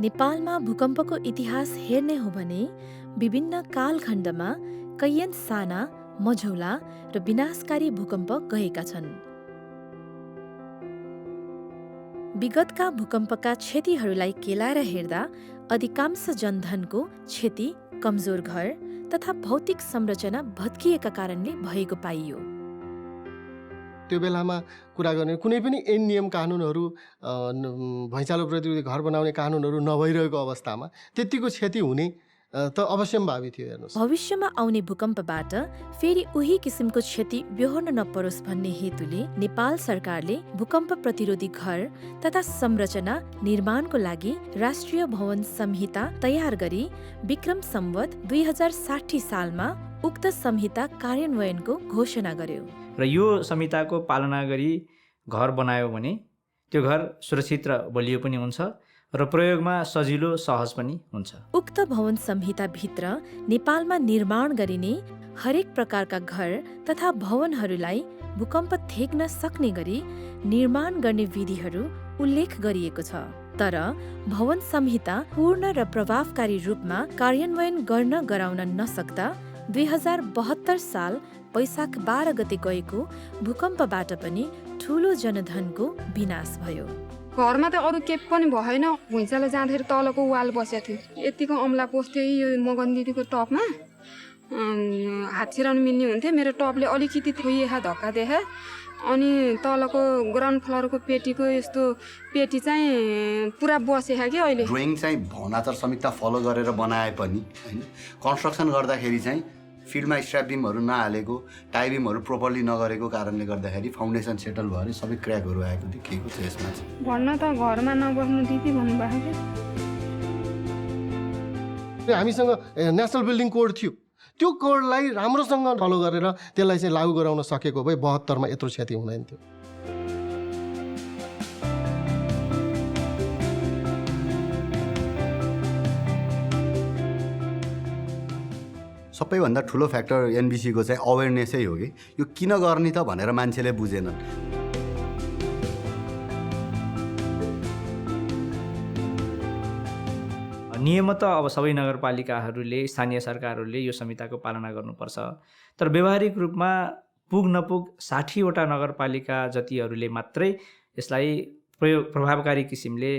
नेपालमा भूकम्पको इतिहास हेर्ने हो भने विभिन्न कालखण्डमा कैयन साना, मझौला र विनाशकारी भूकम्प गएका छन्। विगतका भूकम्पका क्षतिहरूलाई केलाएर हेर्दा अधिकांश जनधनको क्षति कमजोर घर तथा भौतिक संरचना भत्किएका कारणले भएको पाइयो। त्यो बेलामा कुरा गर्ने कुनै पनि ऐन नियम कानुनहरू भैँचालो प्रतिरोधी घर बनाउने कानुनहरू नभइरहेको अवस्थामा त्यतिको क्षति हुने त अवश्यम्भावी थियो। हेर्नुहोस्, भविष्यमा आउने भूकम्पबाट फेरि उही किसिमको क्षति बेहोर्न नपरोस् भन्ने हेतुले नेपाल सरकारले भूकम्प प्रतिरोधी घर तथा संरचना निर्माणको लागि राष्ट्रिय भवन संहिता तयार गरी विक्रम सम्वत 2060 सालमा उक्त संहिता कार्यान्वयनको घोषणा गर्यो। र यो संहिताको पालना गरी घर बनायो भने त्यो घर सुरक्षित र बलियो पनि हुन्छ र प्रयोगमा सजिलो सहज पनि हुन्छ। उक्त भवन संहिताभित्र नेपालमा निर्माण गरिने हरेक प्रकारका घर तथा भवनहरूलाई भूकम्प थेक्न सक्ने गरी निर्माण गर्ने विधिहरू उल्लेख गरिएको छ। तर भवन संहिता पूर्ण र प्रभावकारी रूपमा कार्यान्वयन गर्न गराउन नसक्दा 2072 साल वैशाख 12 गते गएको भूकम्पबाट पनि ठूलो जनधनको विनाश भयो। घरमा त अरू केही पनि भएन। भुइँचालो जाँदाखेरि तलको वाल बसेको थियो, यतिको अम्ला पस्थ्यो। यो मगन दिदीको टपमा हात छिराउनु मिल्ने हुन्थ्यो। मेरो टपले अलिकति थोइएखा धक्का देखा, अनि तलको ग्राउन्ड फ्लोरको पेटीको यस्तो पेटी चाहिँ पुरा बसेखा कि अहिले। ड्रइङ चाहिँ भवनाचार संहिता फलो गरेर बनाए पनि हैन, कन्स्ट्रक्सन गर्दाखेरि चाहिँ फिल्डमा स्ट्र्याप बिमहरू नहालेको, टाई बिमहरू प्रोपरली नगरेको कारणले गर्दाखेरि फाउन्डेसन सेटल भएर सबै क्र्याकहरू आएको देखिएको छ। यसमा चाहिँ भन्न त घरमा नबस्नु दिदी भन्नुभएको थियो। हामीसँग नेसनल बिल्डिङ कोड थियो, त्यो कोडलाई राम्रोसँग फलो गरेर त्यसलाई चाहिँ लागू गराउन सकेको भए 72 मा यत्रो क्षति हुँदैन थियो। सबैभन्दा ठुलो फ्याक्टर एनबिसीको चाहिँ अवेरनेसै हो कि यो किन गर्ने त भनेर मान्छेले बुझेनन्। नियमत अब सबै नगरपालिकाहरूले, स्थानीय सरकारहरूले यो संहिताको पालना गर्नुपर्छ। तर व्यावहारिक रूपमा पुग नपुग 60 वटा नगरपालिका जतिहरूले मात्रै यसलाई प्रभावकारी किसिमले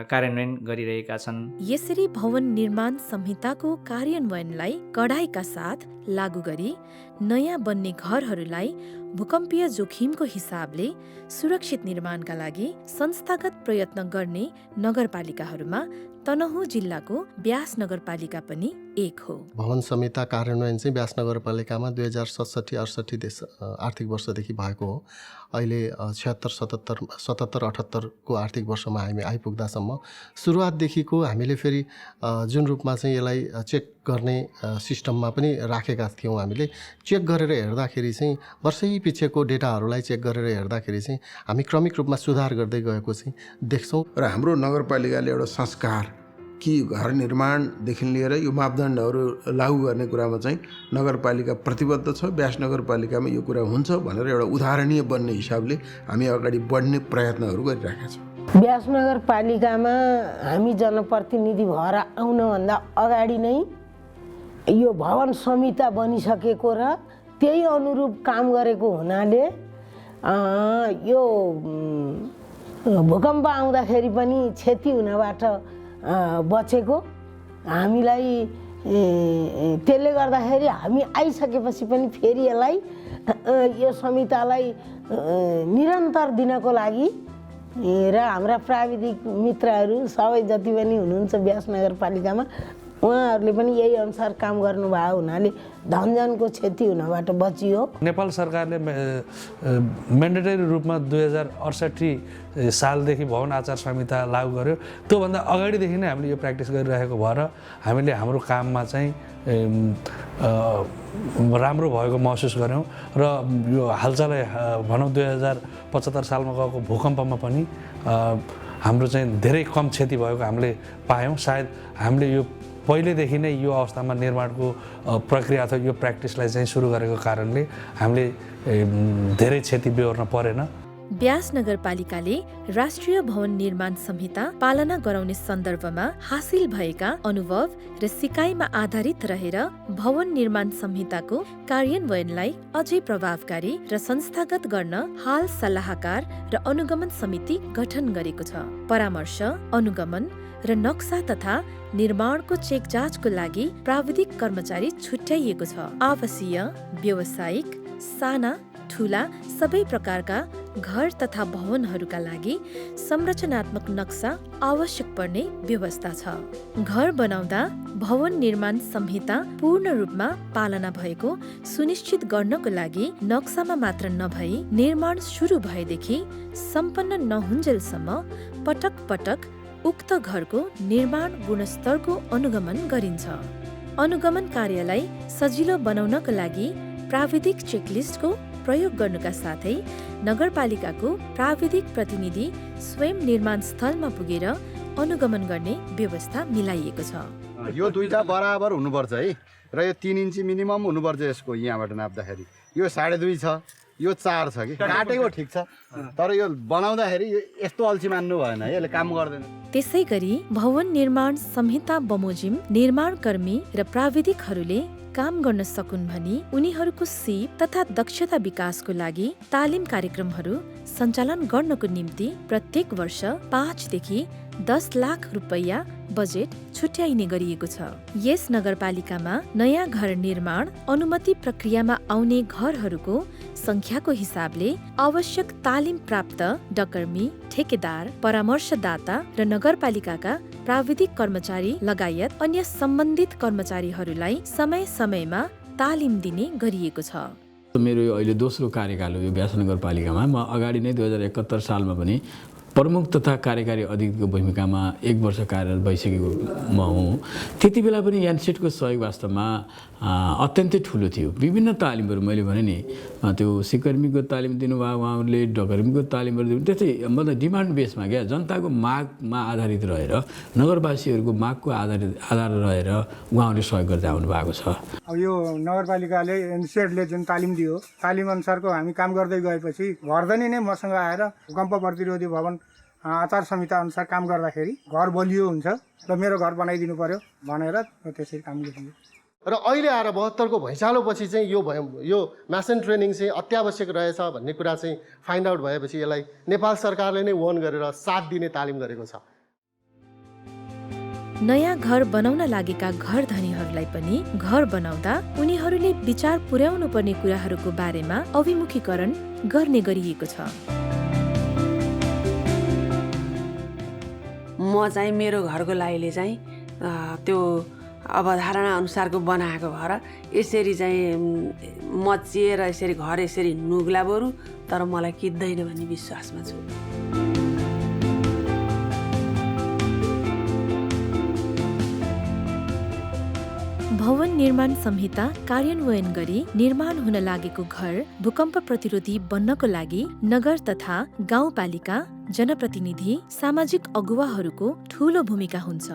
कार्यान्वयन गरिरहेका छन्। यसरी भवन निर्माण संहिताको कार्यान्वयनलाई कडाइका साथ लागू गरी नयाँ बन्ने घरहरूलाई भूकम्पीय जोखिमको हिसाबले सुरक्षित निर्माणका लागि संस्थागत प्रयत्न गर्ने नगरपालिकाहरूमा तनहुँ जिल्लाको ब्यास नगरपालिका पनि एक हो। भवन संहिता कार्यान्वयन चाहिँ ब्यास नगरपालिकामा 2067-68 आर्थिक वर्षदेखि भएको हो। अहिले 76-77-78 को आर्थिक वर्षमा हामी आइपुग्दासम्म सुरुवातदेखिको हामीले फेरि जुन रूपमा चाहिँ यसलाई चेक गर्ने सिस्टममा पनि राखेका थियौँ। हामीले चेक गरेर हेर्दाखेरि चाहिँ वर्षै पछिको डेटाहरूलाई चेक गरेर हेर्दाखेरि चाहिँ हामी क्रमिक रूपमा सुधार गर्दै गएको चाहिँ देख्छौँ। र हाम्रो नगरपालिकाले एउटा संस्कार कि घर निर्माणदेखि लिएर यो मापदण्डहरू लागू गर्ने कुरामा चाहिँ नगरपालिका प्रतिबद्ध छ। ब्यास नगरपालिकामा यो कुरा हुन्छ भनेर एउटा उदाहरणीय बन्ने हिसाबले हामी अगाडि बढ्ने प्रयत्नहरू गरिरहेका छौँ। ब्यास नगरपालिकामा हामी जनप्रतिनिधि भएर आउनभन्दा अगाडि नै यो भवन संहिता बनिसकेको र त्यही अनुरूप काम गरेको हुनाले यो भूकम्प आउँदाखेरि पनि क्षति हुनबाट बचेको हामीलाई। त्यसले गर्दाखेरि हामी आइसकेपछि पनि फेरि यसलाई यो संहितालाई निरन्तर दिनको लागि र हाम्रा प्राविधिक मित्रहरू सबै जति पनि हुनुहुन्छ ब्यास नगरपालिकामा उहाँहरूले पनि यही अनुसार काम गर्नुभएको हुनाले धनजनको क्षति हुनबाट बचियो। नेपाल सरकारले म्यान्डेटरी रूपमा 2068 सालदेखि भवन आचार संहिता लागू गर्यो। त्योभन्दा अगाडिदेखि नै हामीले यो प्र्याक्टिस गरिरहेको भएर हामीले हाम्रो काममा चाहिँ राम्रो भएको महसुस गऱ्यौँ र यो हालचालै भनौँ 2075 सालमा गएको भूकम्पमा पनि हाम्रो चाहिँ धेरै कम क्षति भएको हामीले पायौँ। सायद हामीले यो पहिलेदेखि नै यो अवस्थामा निर्माणको प्रक्रिया अथवा यो प्र्याक्टिसलाई चाहिँ सुरु गरेको कारणले हामीले धेरै क्षति बेहोर्न परेन। ब्यास नगरपालिकाले राष्ट्रिय भवन निर्माण संहिता पालना गराउने सन्दर्भमा हासिल भएका अनुभव र सिकाइमा आधारित रहेर भवन निर्माण संहिताको कार्यान्वयनलाई अझै प्रभावकारी र संस्थागत गर्न हाल सल्लाहकार र अनुगमन समिति गठन गरेको छ। परामर्श, अनुगमन र नक्सा तथा निर्माणको चेक जाँचको लागि प्राविधिक कर्मचारी छुट्याइएको छ। आवासीय, व्यावसायिक, साना ठूला सबै प्रकारका घर तथा भवनहरूका लागि संरचनात्मक नक्सा आवश्यक पर्ने व्यवस्था छ। घर बनाउँदा भवन निर्माण संहिता पूर्ण रूपमा पालना भएको सुनिश्चित गर्नको लागि नक्सामा मात्र नभई निर्माण सुरु भएदेखि सम्पन्न नहुन्जेलसम्म पटक पटक उक्त घरको निर्माण गुणस्तरको अनुगमन गरिन्छ। अनुगमन कार्यलाई सजिलो बनाउनका लागि प्राविधिक चेकलिस्टको प्रयोग गर्नुका साथै नगरपालिकाको प्राविधिक प्रतिनिधि स्वयं निर्माण स्थलमा पुगेर अनुगमन गर्ने व्यवस्था मिलाइएको छ। यो दुईटा बराबर हुनुपर्छ है र यो 3 इन्ची मिनिमम हुनुपर्छ यसको यहाँबाट नाप्दाखेरि। यो 2.5 छ, यो 4 छ कि काटेको ठिक छ, तर यो बनाउँदाखेरि यस्तो अल्छी मान्नु भएन, यसले काम गर्दैन। त्यसै गरी भवन निर्माण संहिता बमोजिम निर्माणकर्मी र प्राविधिकहरूले काम गर्न सकुन् भनी उनीहरूको सिप तथा दक्षता विकासको लागि तालिम कार्यक्रमहरू सञ्चालन गर्नको निम्ति प्रत्येक वर्ष 5 देखि 10 लाख रुपैयाँ बजेट छुट्याइने गरिएको छ। यस नगरपालिकामा नयाँ घर निर्माण अनुमति प्रक्रियामा आउने घरहरूको संख्याको हिसाबले आवश्यक तालिम प्राप्त डकर्मी, ठेकेदार, परामर्शदाता र नगरपालिकाका प्राविधिक कर्मचारी लगायत अन्य सम्बन्धित कर्मचारीहरूलाई समय समयमा तालिम दिने गरिएको छ। मेरो यो अहिले दोस्रो कार्यकाल हो यो ब्यास नगरपालिकामा। म अगाडि नै 2071 सालमा पनि प्रमुख तथा कार्यकारी अधिकृतको भूमिकामा 1 वर्ष कार्यरत भइसकेको म हुँ। त्यति बेला पनि यानसेटको सहयोग वास्तवमा अत्यन्तै ठुलो थियो। विभिन्न तालिमहरू मैले भने नि त्यो सिकर्मीको तालिम दिनुभयो उहाँहरूले, डकर्मीको तालिमहरू दिनु, त्यस्तै मतलब डिमान्ड बेसमा क्या जनताको मागमा आधारित रहेर नगरवासीहरूको मागको आधार रहेर उहाँहरूले सहयोग गर्दै आउनु भएको छ। अब यो नगरपालिकाले एनसेडले जुन तालिम दियो तालिम अनुसारको हामी काम गर्दै गएपछि घरधनी नै मसँग आएर भूकम्प प्रतिरोधी भवन आचार संहिता अनुसार काम गर्दाखेरि घर बलियो हुन्छ र मेरो घर बनाइदिनु पर्यो भनेर त्यसरी काम गरियो। र अहिले आएर 72 को भैँचालोपछि चाहिँ यो म्यासन ट्रेनिङ चाहिँ अत्यावश्यक रहेछ भन्ने कुरा चाहिँ फाइन्ड आउट भएपछि यसलाई नेपाल सरकारले नै वन गरेर 7 दिने तालिम गरेको छ। नयाँ घर बनाउन लागेका घर धनीहरूलाई पनि घर बनाउँदा उनीहरूले विचार पुर्याउनु पर्ने कुराहरूको बारेमा अभिमुखीकरण गर्ने गरिएको छ। म चाहिँ मेरो घरको लागि चाहिँ त्यो अवधारणा अनुसारको बनाएको भएर यसरी चाहिँ मचिएर यसरी घर यसरी नुग्ला बरु, तर मलाई किन्दैन भन्ने विश्वासमा छु। भवन निर्माण संहिता कार्यान्वयन गरी निर्माण हुन लागेको घर भूकम्प प्रतिरोधी बन्नको लागि नगर तथा गाउँपालिका, जनप्रतिनिधि, सामाजिक अगुवाहरूको ठूलो भूमिका हुन्छ।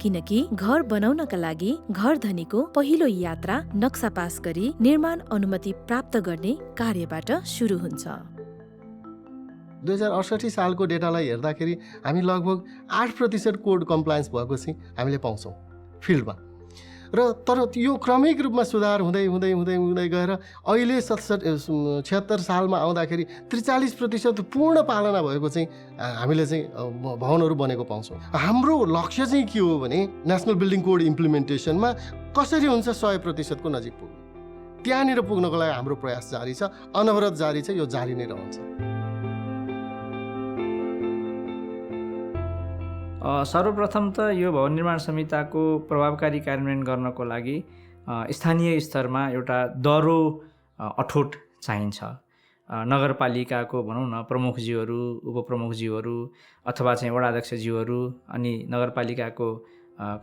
किनकि घर बनाउनका लागि घर धनीको पहिलो यात्रा नक्सा पास गरी निर्माण अनुमति प्राप्त गर्ने कार्यबाट सुरु हुन्छ। 2068 सालको डेटालाई हेर्दाखेरि हामी लगभग 8% कोड कम्प्लायन्स भएको चाहिँ हामीले पाउँछौँ फिल्डमा। तर यो क्रमिक रूपमा सुधार हुँदै हुँदै हुँदै हुँदै गएर अहिले 76 सालमा आउँदाखेरि 43% पूर्ण पालना भएको चाहिँ हामीले चाहिँ भवनहरू बनेको पाउँछौँ। हाम्रो लक्ष्य चाहिँ के हो भने नेसनल बिल्डिङ कोड इम्प्लिमेन्टेसनमा कसरी हुन्छ 100% को नजिक पुग्नु। त्यहाँनिर पुग्नको लागि हाम्रो प्रयास जारी छ, अनवरत जारी छ, यो जारी नै रहन्छ। सर्वप्रथम त यो भवन निर्माण संहिताको प्रभावकारी कार्यान्वयन गर्नको लागि स्थानीय स्तरमा एउटा दह्रो अठोट चाहिन्छ। नगरपालिकाको भनौँ न प्रमुखज्यूहरू, उपप्रमुखज्यूहरू अथवा चाहिँ वडाध्यक्षज्यूहरू अनि नगरपालिकाको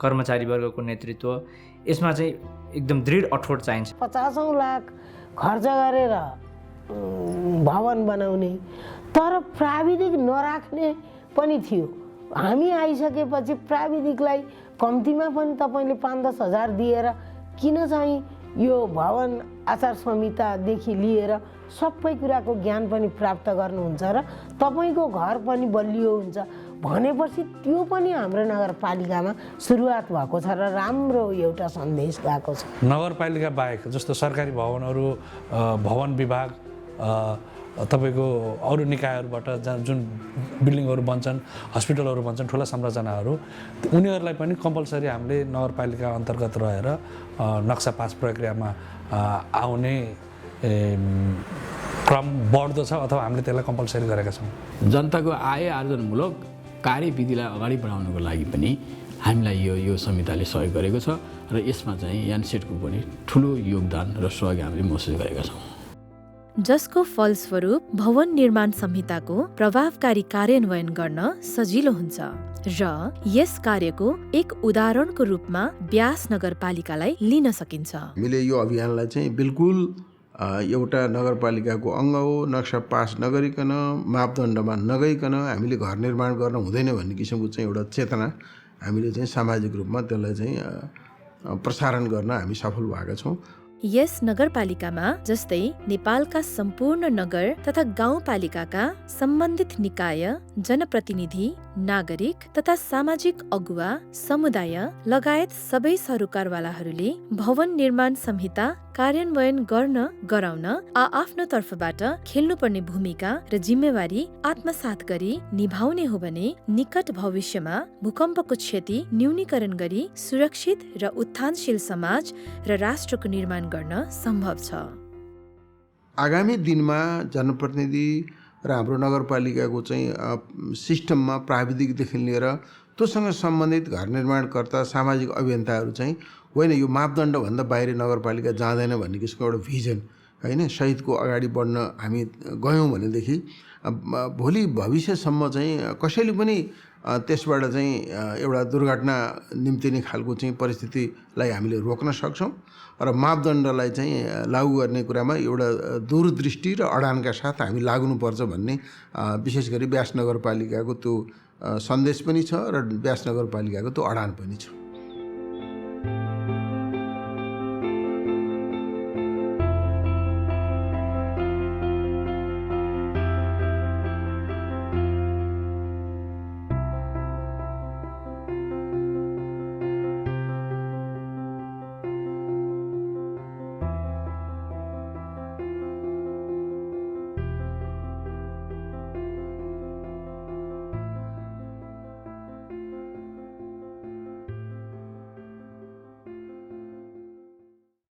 कर्मचारीवर्गको नेतृत्व, यसमा चाहिँ एकदम दृढ अठोट चाहिन्छ। 50 लाख खर्च गरेर भवन बनाउने, तर प्राविधिक नराख्ने पनि थियो। हामी आइसकेपछि प्राविधिकलाई कम्तीमा पनि तपाईँले 5-10 हजार दिएर किन चाहिँ यो भवन आचार संहितादेखि लिएर सबै कुराको ज्ञान पनि प्राप्त गर्नुहुन्छ र तपाईँको घर पनि बलियो हुन्छ भनेपछि त्यो पनि हाम्रो नगरपालिकामा सुरुवात भएको छ र राम्रो एउटा सन्देश गएको छ। नगरपालिका बाहेक जस्तो सरकारी भवनहरू, भवन विभाग, तपाईँको अरू निकायहरूबाट जुन बिल्डिङहरू बन्छन्, हस्पिटलहरू बन्छन्, ठुला संरचनाहरू, उनीहरूलाई पनि कम्पलसरी हामीले नगरपालिका अन्तर्गत रहेर नक्सा पास प्रक्रियामा आउने क्रम बढ्दो छ अथवा हामीले त्यसलाई कम्पलसरी गरेका छौँ। जनताको आय आर्जनमूलक कार्यविधिलाई अगाडि बढाउनको लागि पनि हामीलाई यो संहिताले सहयोग गरेको छ र यसमा चाहिँ यानसेटको पनि ठुलो योगदान र सहयोग हामीले महसुस गरेका छौँ, जसको फलस्वरूप भवन निर्माण संहिताको प्रभावकारी कार्यान्वयन गर्न सजिलो हुन्छ र यस कार्यको एक उदाहरणको रूपमा ब्यास नगरपालिकालाई लिन सकिन्छ। हामीले यो अभियानलाई चाहिँ बिल्कुल एउटा नगरपालिकाको अङ्ग हो, नक्सा पास नगरिकन, मापदण्डमा नगइकन हामीले घर निर्माण गर्न हुँदैन भन्ने किसिमको चाहिँ एउटा चेतना हामीले चाहिँ सामाजिक रूपमा त्यसलाई चाहिँ प्रसारण गर्न हामी सफल भएका छौँ। यस नगरपालिकामा जस्तै नेपालका सम्पूर्ण नगर तथा गाउँपालिकाका सम्बन्धित निकाय, जनप्रतिनिधि, नागरिक तथा सामाजिक अगुवा, समुदाय लगायत सबै सरोकारवालाहरूले भवन निर्माण संहिता कार्यान्वयन गर्न गराउन आफ्नो तर्फबाट खेल्नुपर्ने भूमिका र जिम्मेवारी आत्मसात गरी निभाउने हो भने निकट भविष्यमा भूकम्पको क्षति न्यूनीकरण गरी सुरक्षित र उत्थानशील समाज र राष्ट्रको निर्माण गर्न सम्भव छ। आगामी दिनमा जनप्रतिनिधि र हाम्रो नगरपालिकाको चाहिँ सिस्टममा प्राविधिकदेखि लिएर त्योसँग सम्बन्धित घर निर्माणकर्ता, सामाजिक अभियन्ताहरू चाहिँ होइन यो मापदण्डभन्दा बाहिर नगरपालिका जाँदैन भन्ने किसिमको एउटा भिजन होइन सहितको अगाडि बढ्न हामी गयौँ भनेदेखि भोलि भविष्यसम्म चाहिँ कसैले पनि त्यसबाट चाहिँ एउटा दुर्घटना निम्तिने खालको चाहिँ परिस्थितिलाई हामीले रोक्न सक्छौँ र मापदण्डलाई चाहिँ लागू गर्ने कुरामा एउटा दूरदृष्टि र अडानका साथ हामी लाग्नुपर्छ भन्ने विशेष गरी ब्यास नगरपालिकाको त्यो सन्देश पनि छ र ब्यास नगरपालिकाको त्यो अडान पनि छ।